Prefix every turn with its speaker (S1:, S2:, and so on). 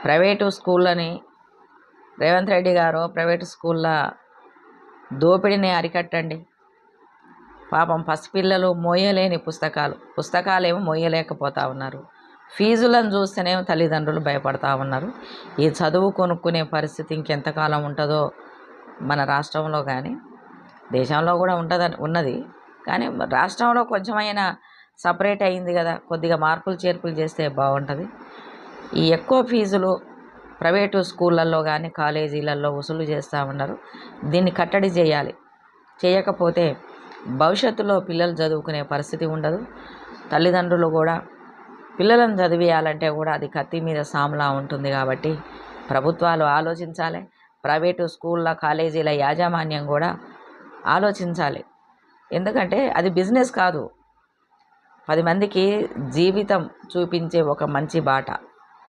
S1: Private స్కూళ్ళని Revanth Reddy గారు private స్కూళ్ళ దోపిడీని అరికట్టండి. పాపం పసిపిల్లలు మోయలేని పుస్తకాలేమో మోయలేకపోతా ఉన్నారు. ఫీజులను చూస్తేనేమో తల్లిదండ్రులు భయపడతా ఉన్నారు. ఈ చదువు కొనుక్కునే పరిస్థితి ఇంకెంతకాలం ఉంటుందో మన రాష్ట్రంలో కానీ దేశంలో కూడా ఉన్నది. కానీ రాష్ట్రంలో కొంచెమైనా సపరేట్ అయింది కదా, కొద్దిగా మార్పులు చేర్పులు చేస్తే బాగుంటుంది. ఈ ఎక్కువ ఫీజులు ప్రైవేటు స్కూళ్ళల్లో కానీ కాలేజీలలో వసూలు చేస్తూ ఉన్నారు. దీన్ని కట్టడి చేయాలి. చేయకపోతే భవిష్యత్తులో పిల్లలు చదువుకునే పరిస్థితి ఉండదు. తల్లిదండ్రులు కూడా పిల్లలను చదివేయాలంటే కూడా అది కత్తి మీద సాములా ఉంటుంది. కాబట్టి ప్రభుత్వాలు ఆలోచించాలి. ప్రైవేటు స్కూళ్ళ కాలేజీల యాజమాన్యం కూడా ఆలోచించాలి. ఎందుకంటే అది బిజినెస్ కాదు, 10 మందికి జీవితం చూపించే ఒక మంచి బాట.